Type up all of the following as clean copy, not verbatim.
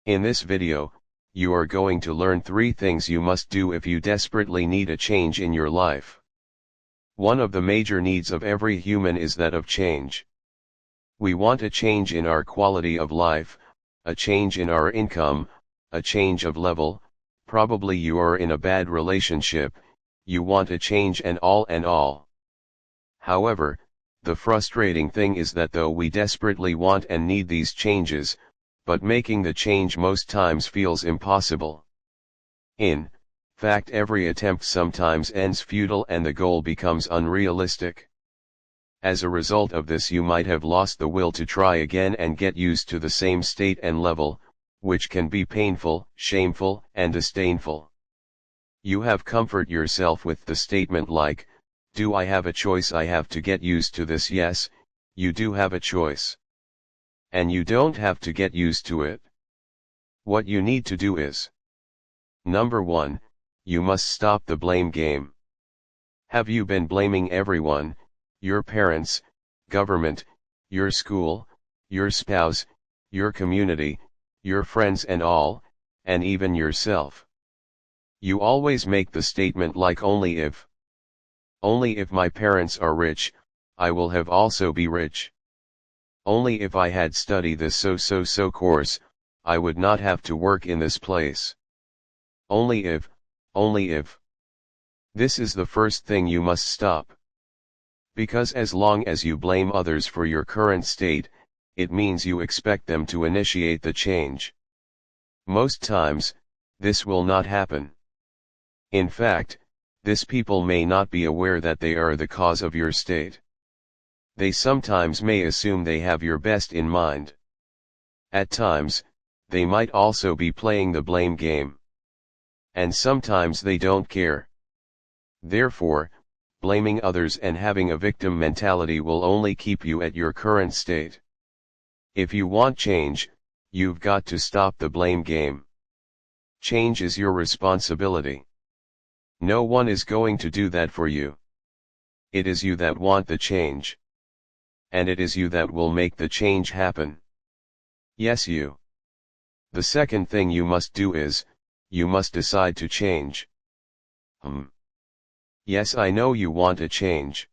In this video, you are going to learn 3 things you must do if you desperately need a change in your life. One of the major needs of every human is that of change. We want a change in our quality of life, a change in our income, a change of level. Probably you are in a bad relationship, you want a change and all. However, the frustrating thing is that though we desperately want and need these changes, but making the change most times feels impossible. In fact, every attempt sometimes ends futile and the goal becomes unrealistic. As a result of this, you might have lost the will to try again and get used to the same state and level, which can be painful, shameful, and disdainful. You have comforted yourself with the statement like, "Do I have a choice? I have to get used to this." Yes, you do have a choice. And you don't have to get used to it. What you need to do is: Number 1, you must stop the blame game. Have you been blaming everyone, your parents, government, your school, your spouse, your community, your friends and even yourself? You always make the statement like, only if my parents are rich, I will have also be rich. Only if I had studied this so course, I would not have to work in this place. Only if. This is the first thing you must stop. Because as long as you blame others for your current state, it means you expect them to initiate the change. Most times, this will not happen. In fact, these people may not be aware that they are the cause of your state. They sometimes may assume they have your best in mind. At times, they might also be playing the blame game. And sometimes they don't care. Therefore, blaming others and having a victim mentality will only keep you at your current state. If you want change, you've got to stop the blame game. Change is your responsibility. No one is going to do that for you. It is you that want the change. And it is you that will make the change happen. Yes, you. The second thing you must do is, you must decide to change. Yes, I know you want a change.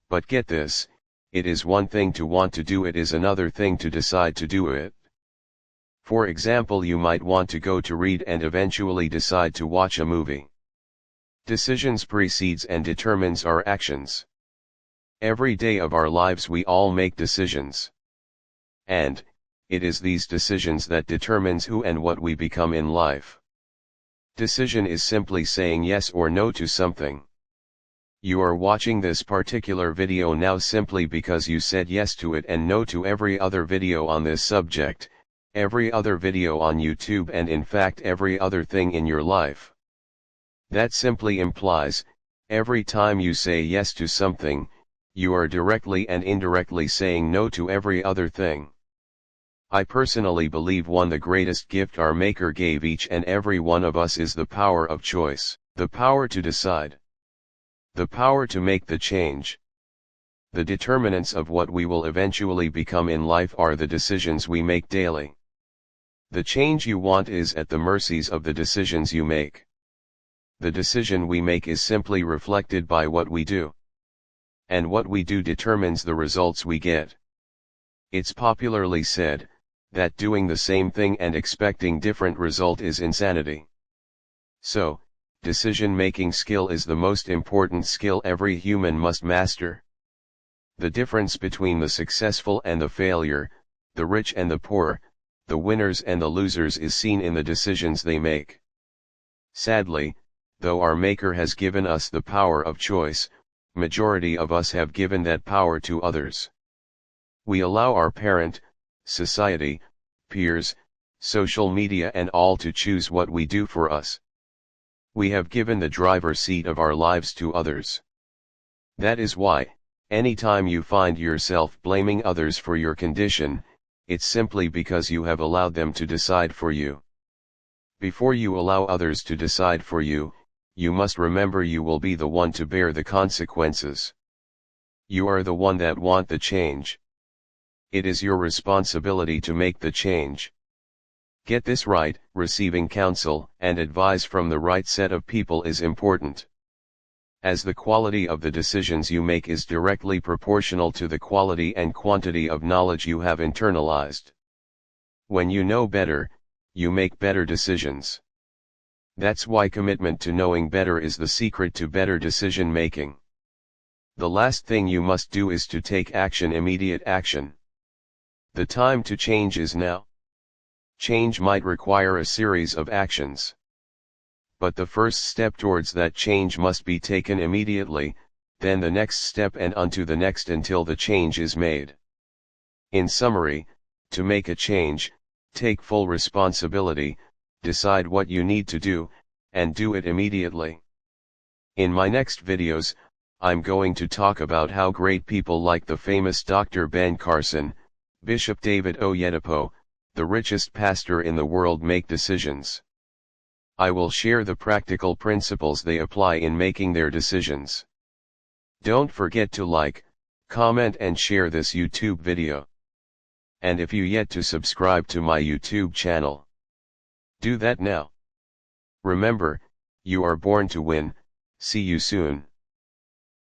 But get this, it is one thing to want to do, it is another thing to decide to do it. For example, you might want to go to read and eventually decide to watch a movie. Decisions precedes and determines our actions. Every day of our lives we all make decisions. And it is these decisions that determines who and what we become in life. Decision is simply saying yes or no to something. You are watching this particular video now simply because you said yes to it and no to every other video on this subject, every other video on YouTube, and in fact every other thing in your life. That simply implies, every time you say yes to something, you are directly and indirectly saying no to every other thing. I personally believe the greatest gift our Maker gave each and every one of us is the power of choice, the power to decide, the power to make the change. The determinants of what we will eventually become in life are the decisions we make daily. The change you want is at the mercies of the decisions you make. The decision we make is simply reflected by what we do. And what we do determines the results we get. It's popularly said that doing the same thing and expecting different result is insanity. So, decision-making skill is the most important skill every human must master. The difference between the successful and the failure, the rich and the poor, the winners and the losers is seen in the decisions they make. Sadly, though our Maker has given us the power of choice, majority of us have given that power to others. We allow our parent, society, peers, social media and all to choose what we do for us. We have given the driver's seat of our lives to others. That is why, anytime you find yourself blaming others for your condition, it's simply because you have allowed them to decide for you. Before you allow others to decide for you, you must remember you will be the one to bear the consequences. You are the one that want the change. It is your responsibility to make the change. Get this right, receiving counsel and advice from the right set of people is important, as the quality of the decisions you make is directly proportional to the quality and quantity of knowledge you have internalized. When you know better, you make better decisions. That's why commitment to knowing better is the secret to better decision making. The last thing you must do is to take action, immediate action. The time to change is now. Change might require a series of actions. But the first step towards that change must be taken immediately, then the next step and unto the next until the change is made. In summary, to make a change, take full responsibility, decide what you need to do, and do it immediately. In my next videos, I'm going to talk about how great people like the famous Dr. Ben Carson, Bishop David Oyedepo, the richest pastor in the world, make decisions. I will share the practical principles they apply in making their decisions. Don't forget to like, comment and share this YouTube video. And if you yet to subscribe to my YouTube channel, do that now. Remember, you are born to win. See you soon.